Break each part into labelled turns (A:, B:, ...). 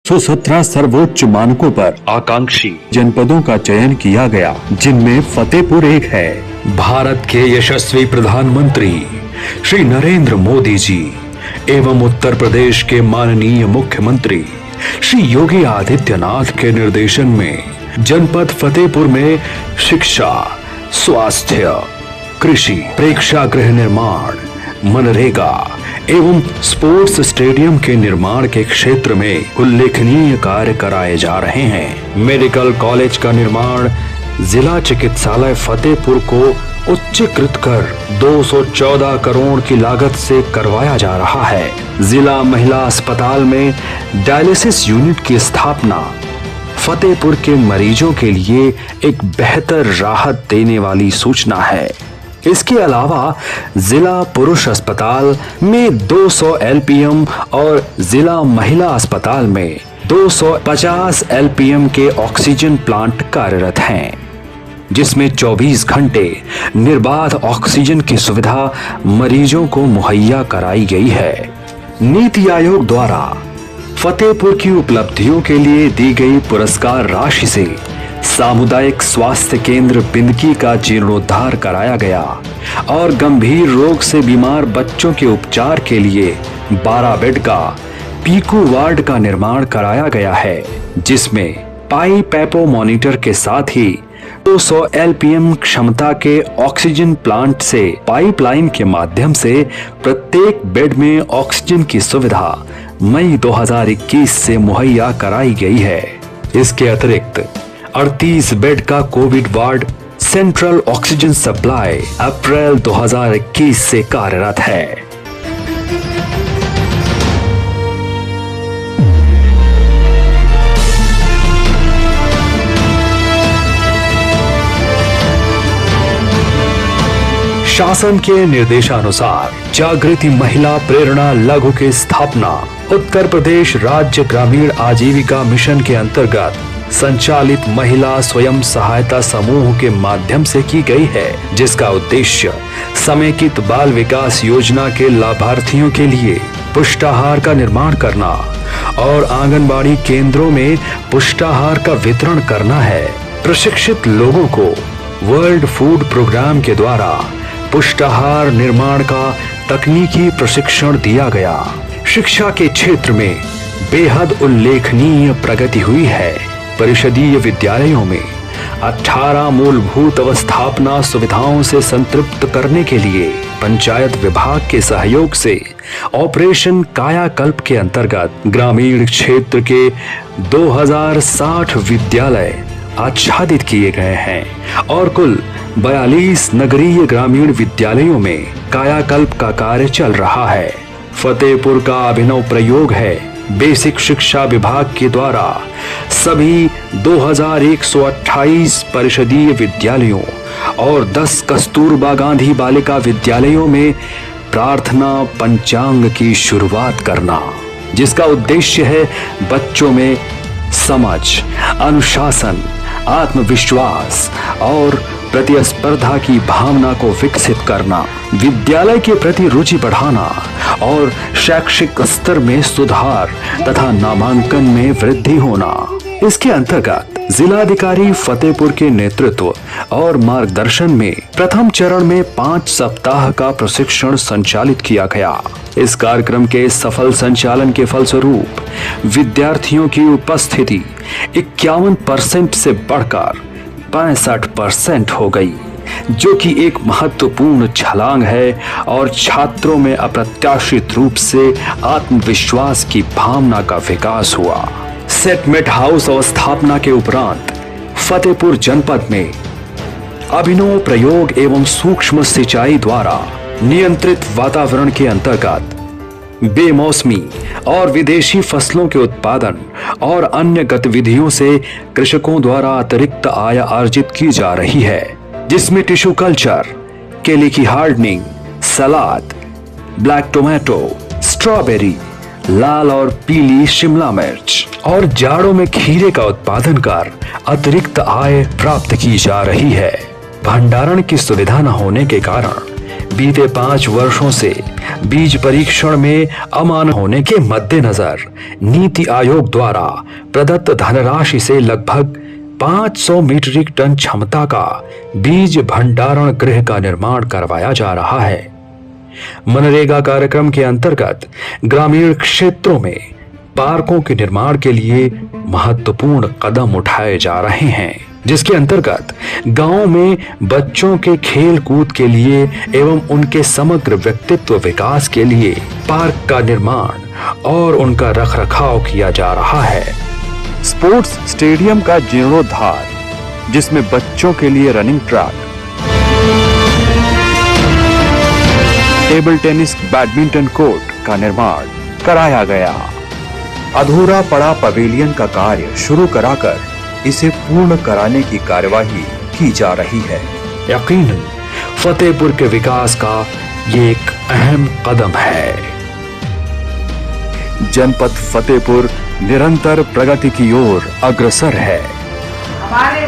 A: 117 सर्वोच्च मानकों पर आकांक्षी जनपदों का चयन किया गया, जिनमें फतेहपुर एक है।
B: भारत के यशस्वी प्रधानमंत्री श्री नरेंद्र मोदी जी एवं उत्तर प्रदेश के माननीय मुख्यमंत्री श्री योगी आदित्यनाथ के निर्देशन में जनपद फतेहपुर में शिक्षा, स्वास्थ्य, कृषि, प्रेक्षागृह निर्माण, मनरेगा एवं स्पोर्ट्स स्टेडियम के निर्माण के क्षेत्र में उल्लेखनीय कार्य कराए जा रहे हैं। मेडिकल कॉलेज का निर्माण जिला चिकित्सालय फतेहपुर को उच्चीकृत कर 214 करोड़ की लागत से करवाया जा रहा है। जिला महिला अस्पताल में डायलिसिस यूनिट की स्थापना फतेहपुर के मरीजों के लिए एक बेहतर राहत देने वाली सूचना है। इसके अलावा जिला पुरुष अस्पताल में 200 एलपीएम और जिला महिला अस्पताल में 250 एलपीएम के ऑक्सीजन प्लांट कार्यरत हैं, जिसमें 24 घंटे निर्बाध ऑक्सीजन की सुविधा मरीजों को मुहैया कराई गई है। नीति आयोग द्वारा फतेहपुर की उपलब्धियों के लिए दी गई पुरस्कार राशि से सामुदायिक स्वास्थ्य केंद्र बिंदकी का जीर्णोद्धार कराया गया और गंभीर रोग से बीमार बच्चों के उपचार के लिए 12 बेड का पीकू वार्ड का निर्माण कराया गया है, जिसमें पाई पैपो मॉनिटर के साथ ही 200 एलपीएम क्षमता के ऑक्सीजन प्लांट से पाइपलाइन के माध्यम से प्रत्येक बेड में ऑक्सीजन की सुविधा मई 2021 से मुहैया कराई गई है। इसके अतिरिक्त 38 बेड का covid ward central oxygen supply अप्रैल 2021 से कार्यरत है। शासन के निर्देशानुसार जागृति महिला प्रेरणा लघु की स्थापना उत्तर प्रदेश राज्य ग्रामीण आजीविका मिशन के अंतर्गत संचालित महिला स्वयं सहायता समूह के माध्यम से की गई है, जिसका उद्देश्य समेकित बाल विकास योजना के लाभार्थियों के लिए पुष्टाहार का निर्माण करना और आंगनबाड़ी केंद्रों में पुष्टाहार का वितरण करना है। प्रशिक्षित लोगों को वर्ल्ड फूड प्रोग्राम के द्वारा पुष्टाहार निर्माण का तकनीकी प्रशिक्षण दिया गया। शिक्षा के क्षेत्र में बेहद उल्लेखनीय प्रगति हुई है। परिषदीय विद्यालयों में 18 मूलभूत अवस्थापना सुविधाओं से संतृप्त करने के लिए पंचायत विभाग के सहयोग से ऑपरेशन कायाकल्प के अंतर्गत ग्रामीण क्षेत्र के 2060 विद्यालय आच्छादित किए गए हैं और कुल 42 नगरीय ग्रामीण विद्यालयों में कायाकल्प का कार्य चल रहा है। फतेहपुर का अभिनव प्रयोग है बेसिक शिक्षा विभाग के द्वारा सभी 2128 परिषदीय विद्यालयों और 10 कस्तूरबा गांधी बालिका विद्यालयों में प्रार्थना पंचांग की शुरुआत करना, जिसका उद्देश्य है बच्चों में समझ, अनुशासन, आत्मविश्वास और प्रतिस्पर्धा की भावना को विकसित करना, विद्यालय के प्रति रुचि बढ़ाना और शैक्षिक स्तर में सुधार तथा नामांकन में वृद्धि होना। इसके अंतर्गत जिलाधिकारी फतेहपुर के नेतृत्व और मार्गदर्शन में प्रथम चरण में 5 सप्ताह का प्रशिक्षण संचालित किया गया। इस कार्यक्रम के सफल संचालन के फलस्वरूप विद्यार्थियों की उपस्थिति 51% से बढ़कर 65% हो गई, जो कि एक महत्वपूर्ण छलांग है और छात्रों में अप्रत्याशित रूप से आत्मविश्वास की भावना का विकास हुआ। सेटमेट हाउस अवस्थापना के उपरांत फतेहपुर जनपद में अभिनव प्रयोग एवं सूक्ष्म सिंचाई द्वारा नियंत्रित वातावरण के अंतर्गत बेमौसमी और विदेशी फसलों के उत्पादन और अन्य गतिविधियों से कृषकों द्वारा अतिरिक्त आय अर्जित की जा रही है, जिसमें टिश्यू कल्चर, केले की हार्डनिंग, सलाद, ब्लैक टोमेटो, स्ट्रॉबेरी, लाल और पीली शिमला मिर्च और जाड़ों में खीरे का उत्पादन कर अतिरिक्त आय प्राप्त की जा रही है। भंडारण की सुविधा न होने के कारण बीते 5 वर्षों से बीज परीक्षण में अमानक होने के मद्देनजर नीति आयोग द्वारा प्रदत्त धनराशि से लगभग 500 मीट्रिक टन क्षमता का बीज भंडारण गृह का निर्माण करवाया जा रहा है। मनरेगा कार्यक्रम के अंतर्गत ग्रामीण क्षेत्रों में पार्कों के निर्माण के लिए महत्वपूर्ण कदम उठाए जा रहे हैं, जिसके अंतर्गत गांव में बच्चों के खेल कूद के लिए एवं उनके समग्र व्यक्तित्व विकास के लिए पार्क का निर्माण और उनका रखरखाव किया जा रहा है।
A: स्पोर्ट्स स्टेडियम का जीर्णोद्धार, जिसमें बच्चों के लिए running track, table tennis, badminton court का निर्माण कराया गया। अधूरा पड़ा पवेलियन का कार्य शुरू कराकर इसे पूर्ण कराने की कार्यवाही की जा रही है।
B: यकीनन फतेहपुर के विकास का ये एक अहम कदम है।
A: जनपद फतेहपुर निरंतर प्रगति की ओर अग्रसर है।
C: हमारे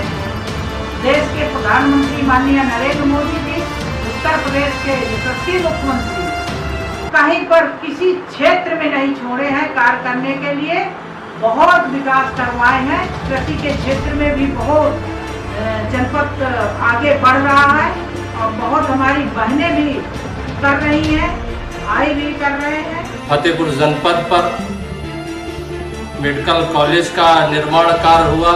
C: देश के प्रधानमंत्री माननीय नरेंद्र मोदी जी, उत्तर प्रदेश के यशस्वी मुख्यमंत्री, कहीं पर किसी क्षेत्र में नहीं छोड़े हैं कार्य करने के लिए। बहुत विकास करवाए हैं। कृषि के क्षेत्र में भी बहुत जनपद आगे बढ़ रहा है और बहुत हमारी बहनें भी कर रही हैं, भाई भी कर रहे हैं।
D: फतेहपुर जनपद पर मेडिकल कॉलेज का निर्माण कार्य हुआ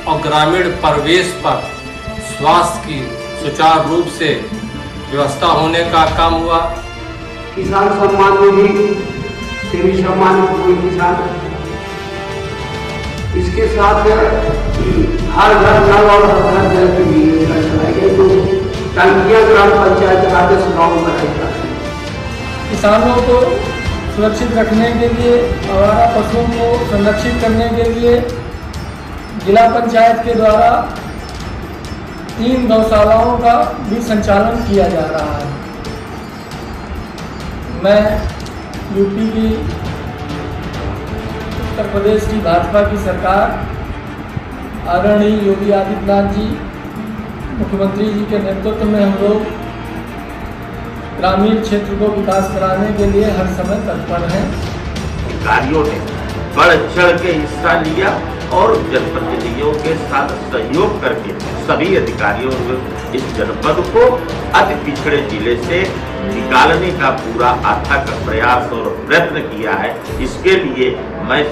D: और ग्रामीण परिवेश पर स्वास्थ्य की सुचारू रूप से व्यवस्था होने का काम हुआ।
E: किसान सम्मान निधि से भी सम्मानित हुए किसान। इसके साथ हर घर नल और हर घर जल की भी योजना चलाई गई, तो टंकियां ग्राम पंचायत आदर्श गाँव में बनाई जा रही है।
F: किसानों को सुरक्षित रखने के लिए, आवारा पशुओं को संरक्षित करने के लिए जिला पंचायत के द्वारा 3 गौशालाओं का भी संचालन किया जा रहा है। मैं यूपी की, उत्तर प्रदेश की भाजपा की सरकार, आदरणीय योगी आदित्यनाथ जी मुख्यमंत्री जी के नेतृत्व में हम लोग ग्रामीण क्षेत्र को विकास कराने के लिए हर समय तत्पर हैं।
G: अधिकारियों ने बढ़ चढ़ के हिस्सा लिया और जनप्रतिनिधियों के साथ सहयोग करके सभी अधिकारियों ने इस जनपद को अति पिछड़े जिले से निकालने का पूरा अथक प्रयास और प्रयत्न किया है। इसके लिए मैं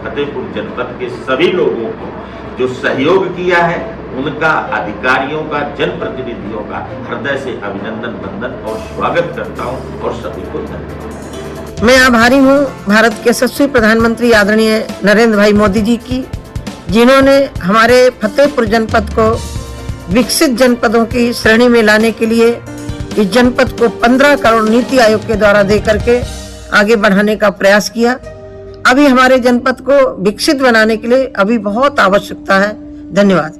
G: फतेहपुर जनपद के सभी लोगों को जो सहयोग किया है, उनका, अधिकारियों का, जनप्रतिनिधियों का हृदय से अभिनंदन, वंदन और स्वागत करता हूं और सभी को धन्यवाद।
C: मैं आभारी हूँ भारत के यशस्वी प्रधानमंत्री आदरणीय नरेंद्र भाई मोदी जी की, जिन्होंने हमारे फतेहपुर जनपद को विकसित जनपदों की श्रेणी में लाने के लिए इस जनपद को 15 करोड़ नीति आयोग के द्वारा दे करके आगे बढ़ाने का प्रयास किया। अभी हमारे जनपद को विकसित बनाने के लिए अभी बहुत आवश्यकता है। धन्यवाद।